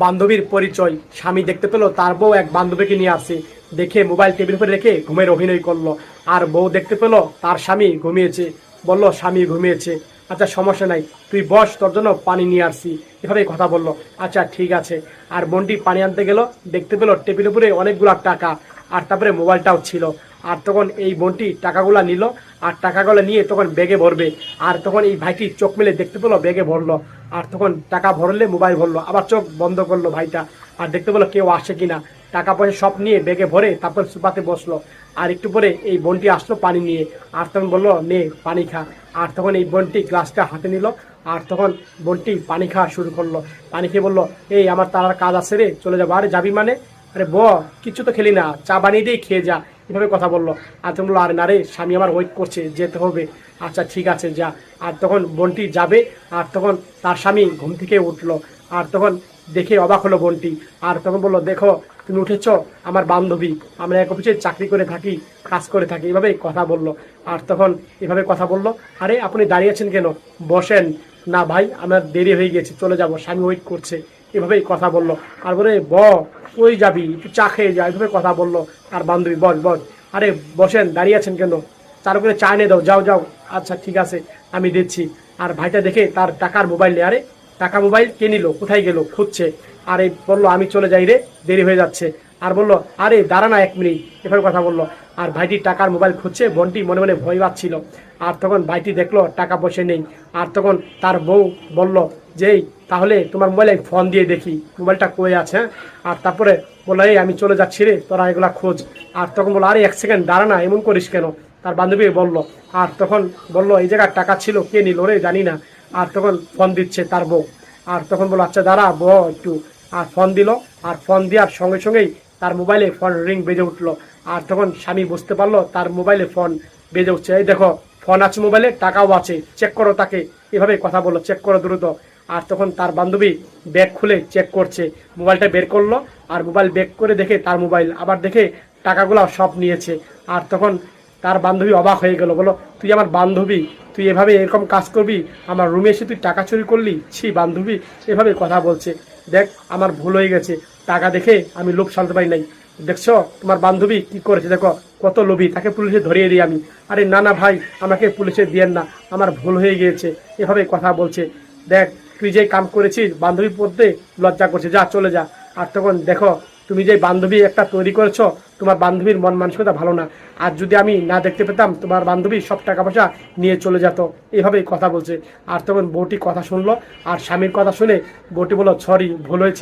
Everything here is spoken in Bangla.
বান্ধবীর পরিচয়। স্বামী দেখতে পেলো তার বউ এক বান্ধবীকে নিয়ে আসে, দেখে মোবাইল টেবিল উপরে রেখে ঘুমের অভিনয় করলো। আর বউ দেখতে পেলো তার স্বামী ঘুমিয়েছে, বলল স্বামী ঘুমিয়েছে, আচ্ছা সমস্যা নাই, তুই বস, তোর জন্য পানি নিয়ে আসছি, এভাবে কথা বললো। আচ্ছা ঠিক আছে। আর বোনটি পানি আনতে গেল, দেখতে পেলো টেবিল উপরে অনেকগুলা টাকা, আর তারপরে মোবাইলটাও ছিল। আর তখন এই বোনটি টাকাগুলা নিল, আর টাকাগুলো নিয়ে তখন ব্যাগে ভরবে। আর তখন এই ভাইটি চোখ মেলে দেখতে পেলো ব্যাগে ভরলো। আর তখন টাকা ভরলে মোবাইল ভরলো, আবার চোখ বন্ধ করলো ভাইটা। আর দেখতে পেলো কেউ আসে কিনা, টাকা পয়সা সব নিয়ে ব্যাগে ভরে তারপর সুপাতে বসলো। আর একটু পরে এই বোনটি আসলো পানি নিয়ে, আর তখন বললো নে পানি খা। আর তখন এই বোনটি গ্লাসটা হাতে নিল, আর তখন বোনটি পানি খাওয়া শুরু করলো। পানি খেয়ে বললো, এই আমার তার কাজ আছে রে, চলে যাবো। আরে যাবি মানে? আরে কিছু তো খেলি না, চা বানিয়ে দিয়ে খেয়ে যা, এভাবে কথা বললো। আর তুমি বললো, আরে না রে, স্বামী আমার ওয়েট করছে, যেতে হবে। আচ্ছা ঠিক আছে যা। আর তখন বোনটি যাবে, আর তখন তার স্বামী ঘুম থেকে উঠলো। আর তখন দেখে অবাক হলো বোনটি। আর তখন বললো, দেখো তুমি উঠেছ, আমার বান্ধবী, আমরা এক অফিসে চাকরি করে থাকি, কাজ করে থাকি, এভাবে কথা বললো। আর তখন এভাবে কথা বললো, আরে আপনি দাঁড়িয়ে আছেন কেন, বসেন। না ভাই, আমার দেরি হয়ে গেছে, চলে যাব, স্বামী ওয়েট করছে, এভাবেই কথা বললো। আর বলে ওই যাবি, একটু চা খেয়ে যা, এভাবে কথা বললো। আর বান্ধবী, বস বস, আরে বসেন, দাঁড়িয়ে আছেন কেন, চার করে চা এনে দাও, যাও যাও। আচ্ছা ঠিক আছে, আমি দিচ্ছি। আর ভাইটা দেখে তার টাকার মোবাইল নেই, আরে টাকা মোবাইল কে নিল, কোথায় গেল, খুঁজছে। আর এই বললো, আমি চলে যাই রে, দেরি হয়ে যাচ্ছে। আর বললো, আরে দাঁড়া না 1 মিনিট, এভাবে কথা বললো। আর ভাইটি টাকার মোবাইল খুঁজছে, বোনটি মনে মনে ভয় পাচ্ছিল। আর তখন ভাইটি দেখলো টাকা পয়সা নেই। আর তখন তার বউ বলল, যেই তাহলে তোমার মোবাইলে ফোন দিয়ে দেখি মোবাইলটা কই আছে। আর তারপরে বললো, এই আমি চলে যাচ্ছি রে, তোরা এগুলা খোঁজ। আর তখন বললো, আরে 1 সেকেন্ড দাঁড়া না, এমন করিস কেন, তার বান্ধবী বলল। আর তখন বললো, এই জায়গার টাকা ছিল, কে নিল রে, জানি না। আর তখন ফোন দিচ্ছে তার বউ। আর তখন বললো, আচ্ছা দাঁড়া একটু। আর ফোন দিল। আর ফোন দেওয়ার সঙ্গে সঙ্গেই তার মোবাইলে ফোন রিং বেজে উঠলো। আর তখন স্বামী বুঝতে পারলো তার মোবাইলে ফোন বেজে উঠছে। এই দেখো, ফোন আছে মোবাইলে, টাকাও আছে, চেক করো তাকে, এভাবে কথা বললো, চেক করো দ্রুত। আর তখন তার বান্ধবী ব্যাগ খুলে চেক করছে, মোবাইলটা বের করলো। আর মোবাইল বের করে দেখে তার মোবাইল, আবার দেখে টাকাগুলো সব নিয়েছে। আর তখন তার বান্ধবী অবাক হয়ে গেল, বলো তুই আমার বান্ধবী, তুই এভাবে এরকম কাজ করবি, আমার রুমে এসে তুই টাকা চুরি করলি, ছি বান্ধবী, এভাবে কথা বলছে। দেখ আমার ভুল হয়ে গেছে, টাকা দেখে আমি লোভ সামলাতে পারি নাই, দেখছো তোমার বান্ধবী কি করেছে, দেখো কত লোভী, তাকে পুলিশে ধরিয়ে দিই আমি। আরে না না ভাই, আমাকে পুলিশে দিয়েন না, আমার ভুল হয়ে গিয়েছে, এভাবে কথা বলছে। দেখ তুই যে কাম করেছিস, বান্ধবী পড়তে লজ্জা করছে, যা চলে যা। আর তখন দেখো, তুমি যে বান্ধবী একটা তৈরি করেছো, তোমার বান্ধবীর মন মানসিকতা ভালো না। আর যদি আমি না দেখতে পেতাম, তোমার বান্ধবী সব টাকা পয়সা নিয়ে চলে যেত, এভাবেই কথা বলছে। আর তখন বউটি কথা শুনলো। আর স্বামীর কথা শুনে বউটি বলল, সরি, ভুল হয়েছে।